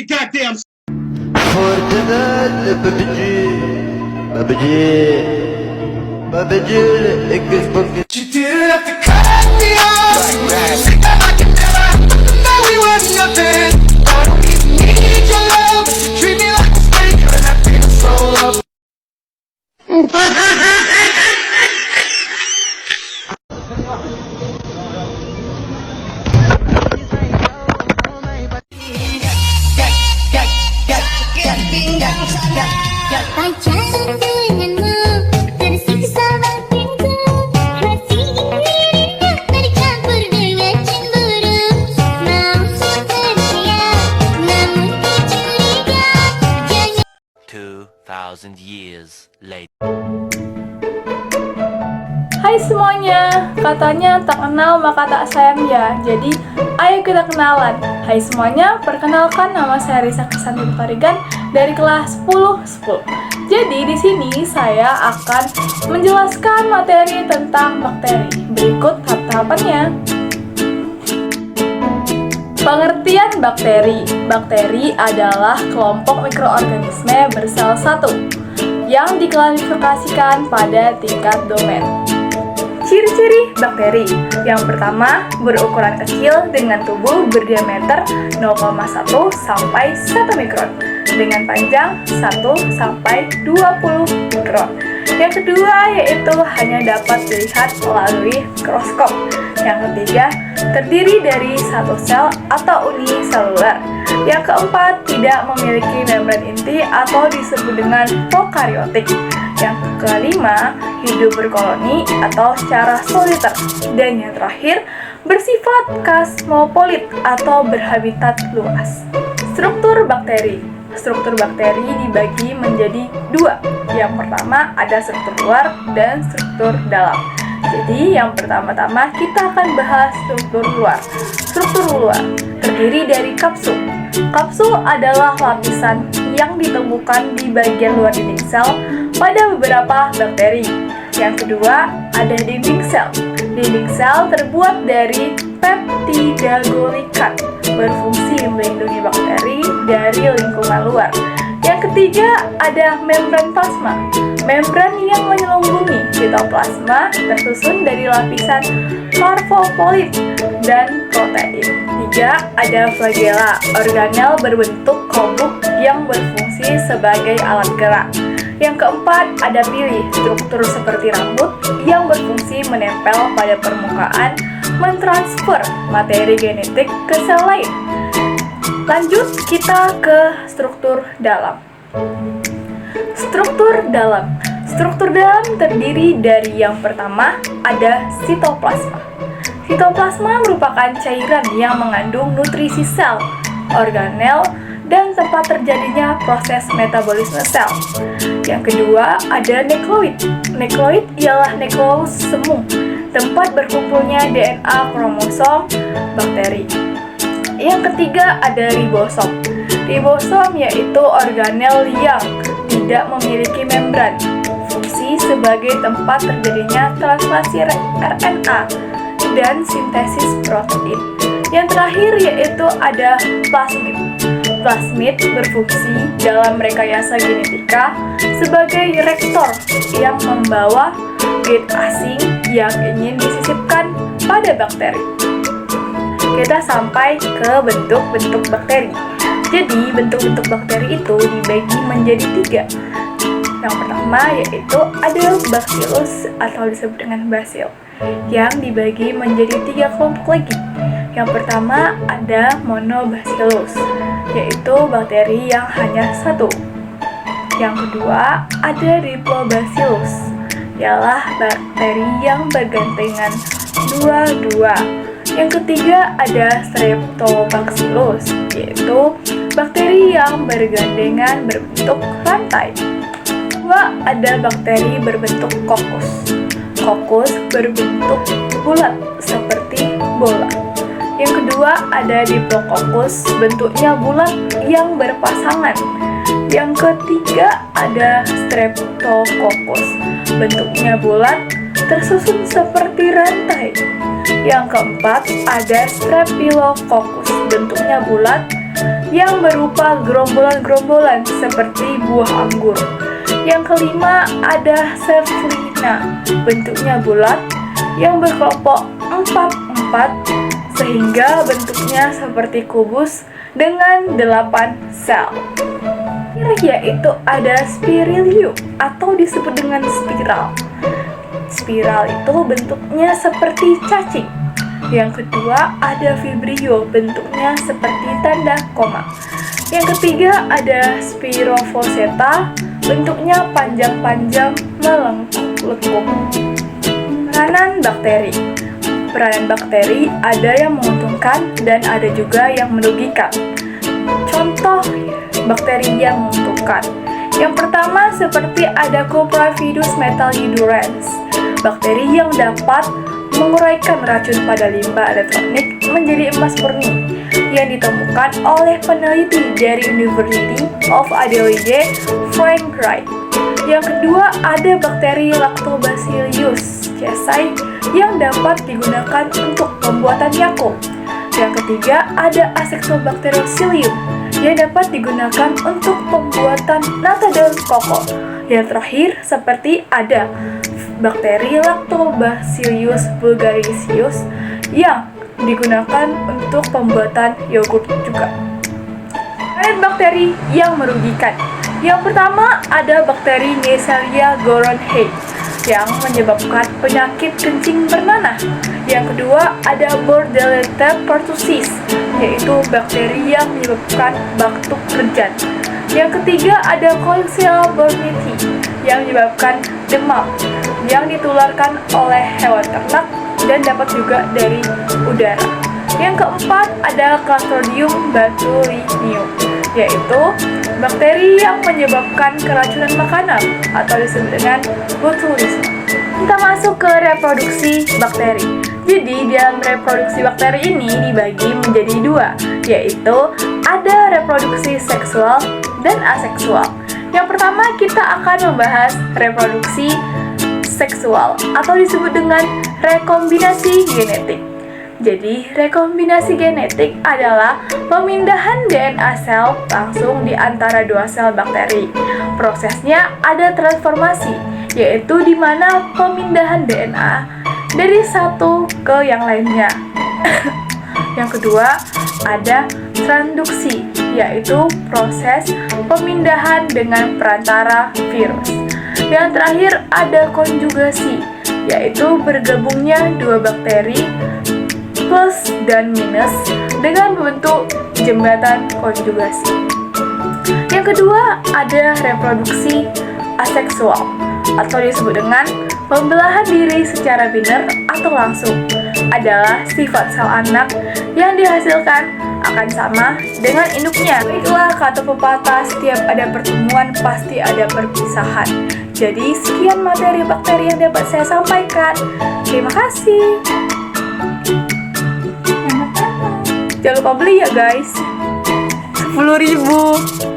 your goddamn. Fortnite PUBG एक Facebook You didn't have to cut me off. Say that I can never. That we were nothing. I don't even need your love. You treat me like a snake, and I feel so love. Pacaran denganmu tersiksa batinku, masih ingin dari campur dengan cemburu. Mau percaya, namun kecuriga, jangan. 2,000 years later. Hai semuanya, katanya tak kenal maka tak sayang ya. Jadi, ayo kita kenalan. Hai semuanya, perkenalkan nama saya Risa Krisanti Parigan dari kelas 10. Jadi di sini saya akan menjelaskan materi tentang bakteri. Berikut tahap-tahapannya. Pengertian bakteri. Bakteri adalah kelompok mikroorganisme bersel satu yang diklasifikasikan pada tingkat domain. Ciri-ciri bakteri. Yang pertama, berukuran kecil dengan tubuh berdiameter 0,1 sampai 1 mikron dengan panjang 1 sampai 20 mikron. Yang kedua yaitu hanya dapat dilihat melalui mikroskop. Yang ketiga, terdiri dari satu sel atau uniseluler. Yang keempat, tidak memiliki membran inti atau disebut dengan prokaryotik. Yang kelima, hidup berkoloni atau secara soliter. Dan yang terakhir, bersifat kosmopolit atau berhabitat luas. Struktur bakteri. Struktur bakteri dibagi menjadi dua. Yang pertama ada struktur luar dan struktur dalam. Jadi yang pertama-tama kita akan bahas struktur luar. Struktur luar terdiri dari kapsul. Kapsul adalah lapisan yang ditemukan di bagian luar dinding sel pada beberapa bakteri. Yang kedua ada dinding sel. Dinding sel terbuat dari peptidaglikat, berfungsi melindungi bakteri dari lingkungan luar. Yang ketiga ada membran plasma. Membran yang menyelubungi sitoplasma tersusun dari lapisan morfopolit dan protein. Tiga ada flagella, organel berbentuk kobuk yang berfungsi sebagai alat gerak. Yang keempat ada pili, struktur seperti rambut yang berfungsi menempel pada permukaan, mentransfer materi genetik ke sel lain. Lanjut kita ke struktur dalam. Struktur dalam. Struktur dalam terdiri dari yang pertama ada sitoplasma. Sitoplasma merupakan cairan yang mengandung nutrisi sel, organel, dan tempat terjadinya proses metabolisme sel. Yang kedua ada nukleoid. Nukleoid ialah nukleus semu, tempat berkumpulnya DNA kromosom bakteri. Yang ketiga ada ribosom. Ribosom yaitu organel yang tidak memiliki membran, fungsi sebagai tempat terjadinya translasi RNA dan sintesis protein. Yang terakhir yaitu ada plasmid. Plasmid berfungsi dalam rekayasa genetika sebagai rektor yang membawa gen asing yang ingin disisipkan pada bakteri. Kita sampai ke bentuk-bentuk bakteri. Jadi, bentuk-bentuk bakteri itu dibagi menjadi tiga. Yang pertama yaitu ada bacillus atau disebut dengan basil, yang dibagi menjadi tiga kelompok lagi. Yang pertama ada monobacillus, yaitu bakteri yang hanya satu. Yang kedua ada diplobacillus, ialah bakteri yang bergandengan dua-dua. Yang ketiga ada streptobacillus, yaitu bakteri yang bergandengan berbentuk rantai. Kedua ada bakteri berbentuk kokus. Kokus berbentuk bulat seperti bola. Yang kedua ada diplococcus, bentuknya bulat yang berpasangan. Yang ketiga ada streptococcus, bentuknya bulat tersusun seperti rantai. Yang keempat ada streptococcus, bentuknya bulat yang berupa gerombolan-gerombolan seperti buah anggur. Yang kelima ada Cephalina, bentuknya bulat yang berkelompok 4-4 sehingga bentuknya seperti kubus dengan 8 sel. Yaitu ada Spirillum atau disebut dengan spiral. Spiral itu bentuknya seperti cacing. Yang kedua ada Vibrio, bentuknya seperti tanda koma. Yang ketiga ada Spirophoseta, bentuknya panjang-panjang melengkung-lekung. Peranan bakteri. Peranan bakteri ada yang menguntungkan dan ada juga yang merugikan. Contoh bakteri yang menguntungkan. Yang pertama seperti ada Cupravidus metallidurans, bakteri yang dapat menguraikan racun pada limbah elektronik menjadi emas murni, yang ditemukan oleh peneliti dari University of Adelaide, Frank Wright. Yang kedua ada bakteri Lactobacillus casei yang dapat digunakan untuk pembuatan Yakult. Yang ketiga ada Acetobacterocillium yang dapat digunakan untuk pembuatan nata daun koko. Yang terakhir seperti ada bakteri Lactobacillus bulgaricus yang digunakan untuk pembuatan yogurt juga. Peranan bakteri yang merugikan. Yang pertama ada bakteri Neisseria goronhei yang menyebabkan penyakit kencing bernanah. Yang kedua ada Bordetella pertussis, yaitu bakteri yang menyebabkan batuk kerjan. Yang ketiga ada Coxiella burnetii yang menyebabkan demam yang ditularkan oleh hewan ternak dan dapat juga dari udara. Yang keempat ada Clostridium botulinum, yaitu bakteri yang menyebabkan keracunan makanan atau disebut dengan botulisme. Kita masuk ke reproduksi bakteri. Jadi dalam reproduksi bakteri ini dibagi menjadi dua, yaitu ada reproduksi seksual dan aseksual. Yang pertama kita akan membahas reproduksi seksual atau disebut dengan rekombinasi genetik. Jadi, rekombinasi genetik adalah pemindahan DNA sel langsung di antara dua sel bakteri. Prosesnya ada transformasi, yaitu di mana pemindahan DNA dari satu ke yang lainnya. Yang kedua, ada transduksi, yaitu proses pemindahan dengan perantara virus. Yang terakhir, ada konjugasi, yaitu bergabungnya dua bakteri plus dan minus dengan membentuk jembatan konjugasi. Yang kedua ada reproduksi aseksual atau disebut dengan pembelahan diri secara biner atau langsung. Adalah sifat sel anak yang dihasilkan akan sama dengan induknya. Baiklah kata pepatah, setiap ada pertemuan pasti ada perpisahan. Jadi sekian materi bakteri yang dapat saya sampaikan. Terima kasih. Jangan lupa beli ya guys, 10.000.